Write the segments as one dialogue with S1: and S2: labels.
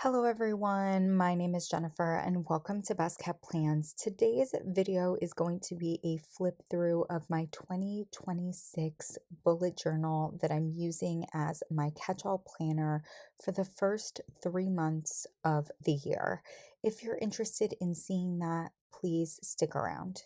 S1: Hello everyone, my name is Jennifer and welcome to Best Kept Plans. Today's video is going to be a flip through of my 2026 bullet journal that I'm using as my catch-all planner for the first 3 months of the year. If you're interested in seeing that, please stick around.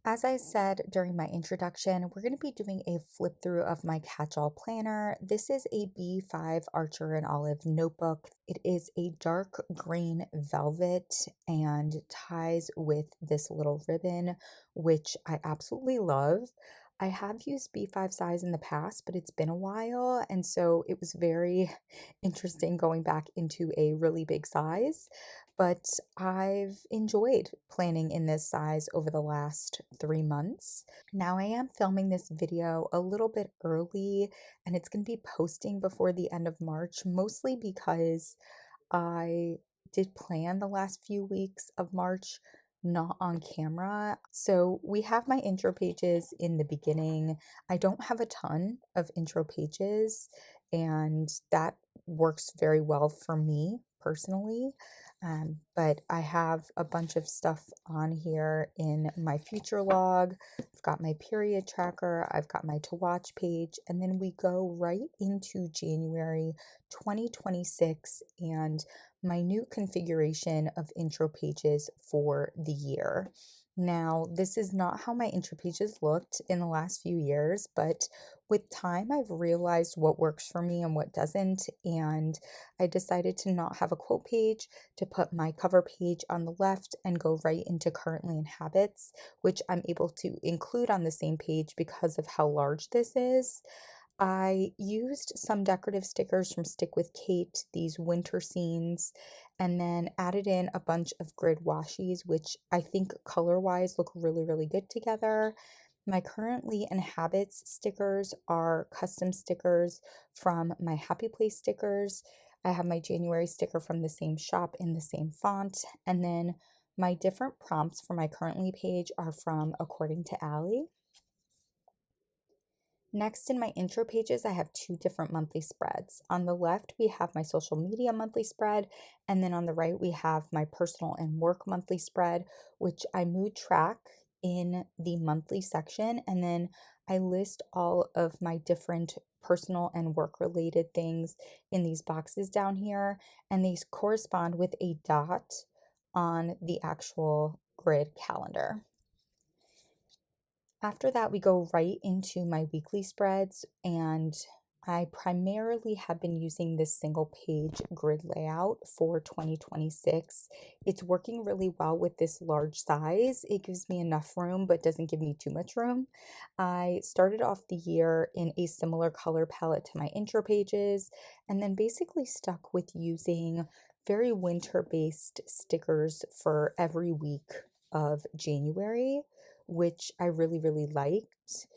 S1: As I said during my introduction, we're going to be doing a flip through of my catch-all planner. This is a B5 Archer and Olive notebook. It is a dark green velvet and ties with this little ribbon, which I absolutely love. I have used B5 size in the past, but it's been a while, and so it was very interesting going back into a really big size, but I've enjoyed planning in this size over the last 3 months. Now I am filming this video a little bit early and it's going to be posting before the end of March, mostly because I did plan the last few weeks of March not on camera. So we have my intro pages in the beginning. I don't have a ton of intro pages, and that works very well for me personally. But I have a bunch of stuff on here in my future log. I've got my period tracker, I've got my to watch page, and then we go right into January 2026 and my new configuration of intro pages for the year. Now, this is not how my intro pages looked in the last few years, but with time, I've realized what works for me and what doesn't, and I decided to not have a quote page, to put my cover page on the left and go right into currently in habits, which I'm able to include on the same page because of how large this is. I used some decorative stickers from Stick with Kate, these winter scenes, and then added in a bunch of grid washies, which I think color-wise look really, really good together. My currently in habits stickers are custom stickers from my Happy Place stickers. I have my January sticker from the same shop in the same font, and then my different prompts for my currently page are from According to Allie. Next, in my intro pages, I have two different monthly spreads. On the left, we have my social media monthly spread, and then on the right, we have my personal and work monthly spread, which I mood track in the monthly section, and then I list all of my different personal and work related things in these boxes down here, and these correspond with a dot on the actual grid calendar. After that, we go right into my weekly spreads, and I primarily have been using this single page grid layout for 2026. It's working really well with this large size. It gives me enough room, but doesn't give me too much room. I started off the year in a similar color palette to my intro pages, and then basically stuck with using very winter-based stickers for every week of January, which I really, really liked.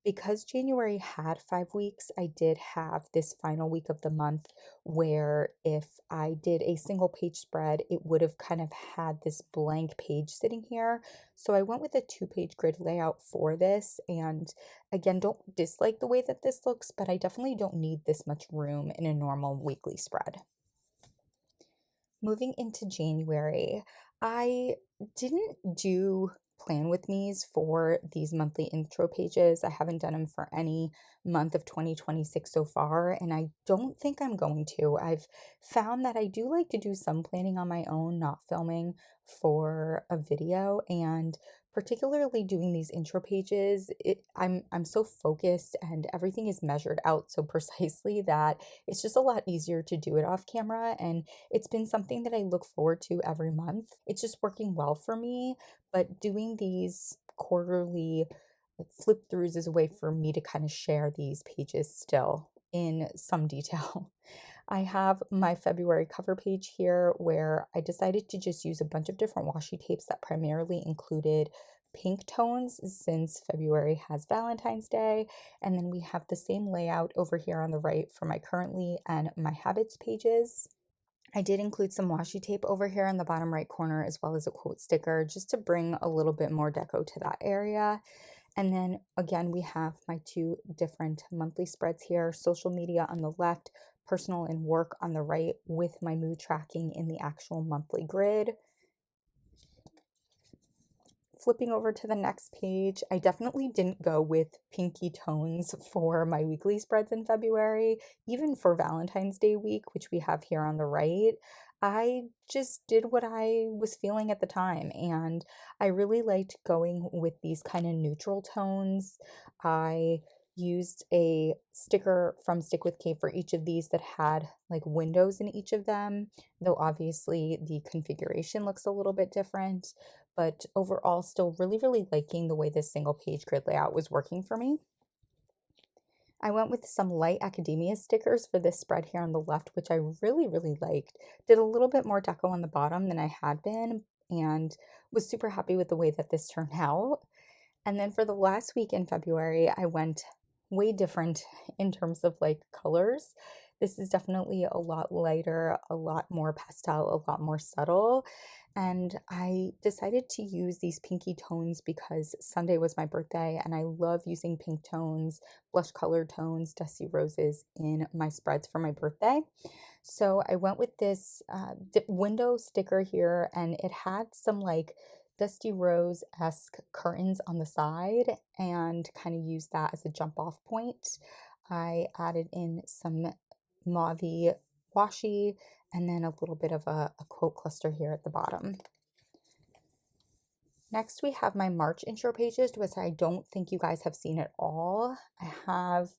S1: Because January had 5 weeks, I did have this final week of the month where if I did a single page spread, it would have kind of had this blank page sitting here. So I went with a 2-page grid layout for this. And again, don't dislike the way that this looks, but I definitely don't need this much room in a normal weekly spread. Moving into January, I didn't do plan with me's for these monthly intro pages. I haven't done them for any month of 2026 so far, and I don't think I'm going to. I've found that I do like to do some planning on my own, not filming for a video, and particularly doing these intro pages, I'm so focused and everything is measured out so precisely that it's just a lot easier to do it off camera, and it's been something that I look forward to every month. It's just working well for me, but doing these quarterly flip throughs is a way for me to kind of share these pages still in some detail. I have my February cover page here where I decided to just use a bunch of different washi tapes that primarily included pink tones since February has Valentine's Day. And then we have the same layout over here on the right for my currently and my habits pages. I did include some washi tape over here in the bottom right corner, as well as a quote sticker, just to bring a little bit more deco to that area. And then again, we have my two different monthly spreads here, social media on the left, personal and work on the right, with my mood tracking in the actual monthly grid. Flipping over to the next page, I definitely didn't go with pinky tones for my weekly spreads in February, even for Valentine's Day week, which we have here on the right. I just did what I was feeling at the time, and I really liked going with these kind of neutral tones. I used a sticker from Stick with Kate for each of these that had like windows in each of them, though obviously the configuration looks a little bit different, but overall still really, really liking the way this single page grid layout was working for me. I went with some light academia stickers for this spread here on the left, which I really, really liked. Did a little bit more deco on the bottom than I had been, and was super happy with the way that this turned out. And then for the last week in February, I went way different in terms of like colors. This is definitely a lot lighter, a lot more pastel, a lot more subtle. And I decided to use these pinky tones because Sunday was my birthday and I love using pink tones, blush colored tones, dusty roses in my spreads for my birthday. So I went with this window sticker here, and it had some like dusty rose-esque curtains on the side, and kind of used that as a jump off point. I added in some mauve washi and then a little bit of a quote cluster here at the bottom. Next, we have my March intro pages, which I don't think you guys have seen at all. I have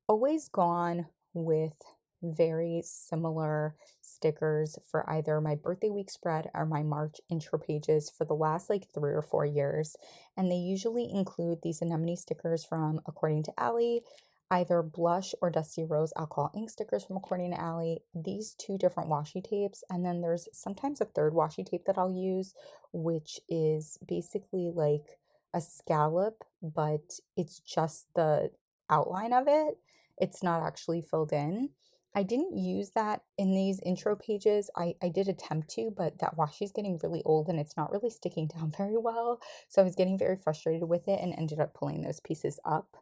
S1: always gone with very similar stickers for either my birthday week spread or my March intro pages for the last like 3 or 4 years. And they usually include these anemone stickers from According to Allie, either blush or dusty rose alcohol ink stickers from According to Allie, these two different washi tapes, and then there's sometimes a third washi tape that I'll use, which is basically like a scallop, but it's just the outline of it. It's not actually filled in. I didn't use that in these intro pages. I did attempt to, but that washi is getting really old and it's not really sticking down very well. So I was getting very frustrated with it and ended up pulling those pieces up.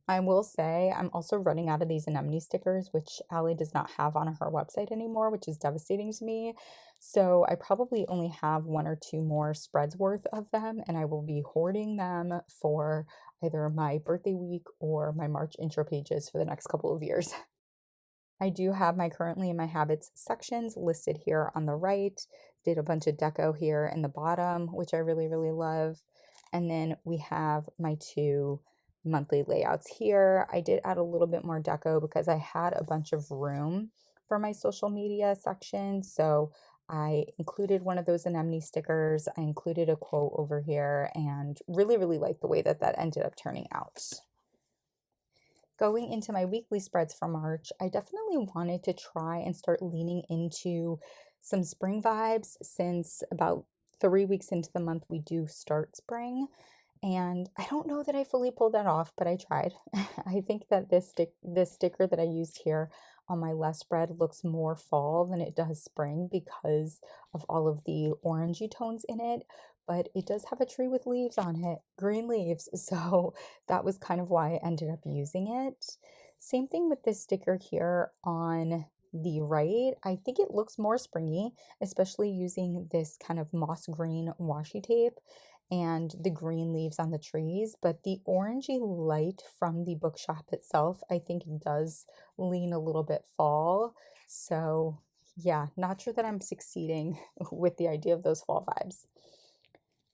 S1: I will say I'm also running out of these anemone stickers, which Allie does not have on her website anymore, which is devastating to me. So I probably only have 1 or 2 more spreads worth of them, and I will be hoarding them for either my birthday week or my March intro pages for the next couple of years. I do have my currently in my habits sections listed here on the right. Did a bunch of deco here in the bottom, which I really, really love. And then we have my two monthly layouts here. I did add a little bit more deco because I had a bunch of room for my social media section. So I included one of those anemone stickers. I included a quote over here and really, really like the way that that ended up turning out. Going into my weekly spreads for March, I definitely wanted to try and start leaning into some spring vibes since about 3 weeks into the month we do start spring. And I don't know that I fully pulled that off, but I tried. I think that this sticker that I used here on my left spread looks more fall than it does spring because of all of the orangey tones in it, but it does have a tree with leaves on it, green leaves. So that was kind of why I ended up using it. Same thing with this sticker here on the right. I think it looks more springy, especially using this kind of moss green washi tape and the green leaves on the trees, but the orangey light from the bookshop itself, I think does lean a little bit fall. So yeah, not sure that I'm succeeding with the idea of those fall vibes.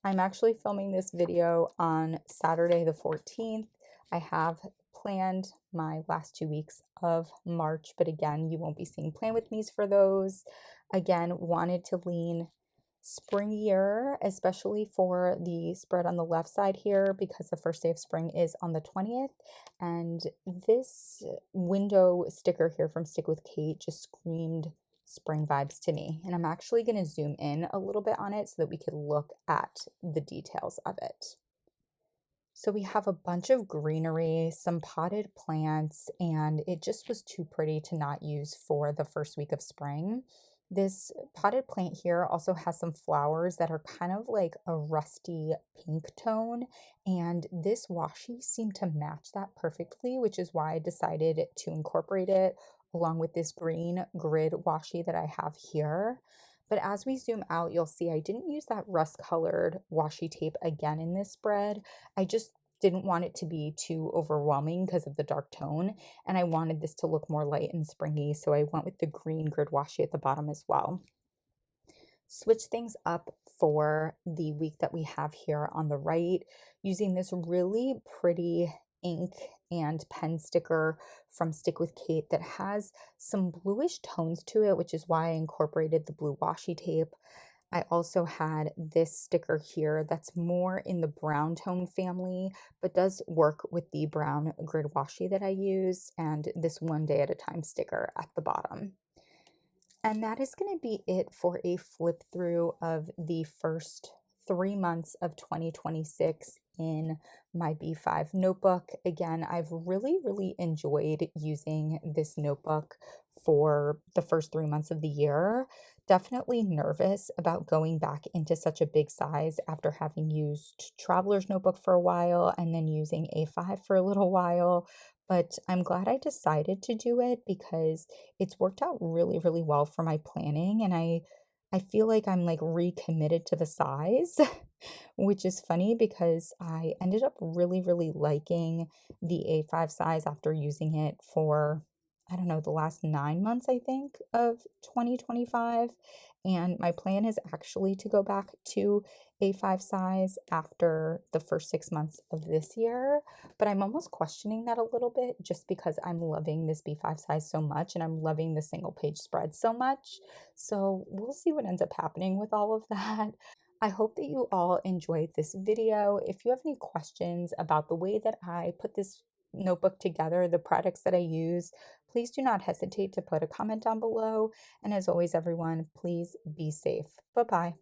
S1: I'm actually filming this video on Saturday the 14th. I have planned my last 2 weeks of March, but again, you won't be seeing Plan With Me's for those. Again, wanted to lean springier, especially for the spread on the left side here because the first day of spring is on the 20th. And this window sticker here from Stick With Kate just screamed spring vibes to me. And I'm actually going to zoom in a little bit on it so that we could look at the details of it. So we have a bunch of greenery, some potted plants, and it just was too pretty to not use for the first week of spring. This potted plant here also has some flowers that are kind of like a rusty pink tone, and this washi seemed to match that perfectly, which is why I decided to incorporate it along with this green grid washi that I have here. But as we zoom out, you'll see I didn't use that rust colored washi tape again in this spread. I just didn't want it to be too overwhelming because of the dark tone, and I wanted this to look more light and springy, so I went with the green grid washi at the bottom as well. Switch things up for the week that we have here on the right using this really pretty ink and pen sticker from Stick with Kate that has some bluish tones to it, which is why I incorporated the blue washi tape. I also had this sticker here that's more in the brown tone family, but does work with the brown grid washi that I use, and this one day at a time sticker at the bottom. And that is going to be it for a flip through of the first 3 months of 2026 in my B5 notebook. Again, I've really enjoyed using this notebook for the first 3 months of the year. Definitely nervous about going back into such a big size after having used Traveler's Notebook for a while and then using A5 for a little while. But I'm glad I decided to do it because it's worked out really well for my planning, and I feel like I'm like recommitted to the size, which is funny because I ended up really liking the A5 size after using it for, I don't know, the last 9 months, I think, of 2025. And my plan is actually to go back to A5 size after the first 6 months of this year. But I'm almost questioning that a little bit just because I'm loving this B5 size so much and I'm loving the single page spread so much. So we'll see what ends up happening with all of that. I hope that you all enjoyed this video. If you have any questions about the way that I put this notebook together, the products that I use, please do not hesitate to put a comment down below. And as always, everyone, please be safe. Bye bye.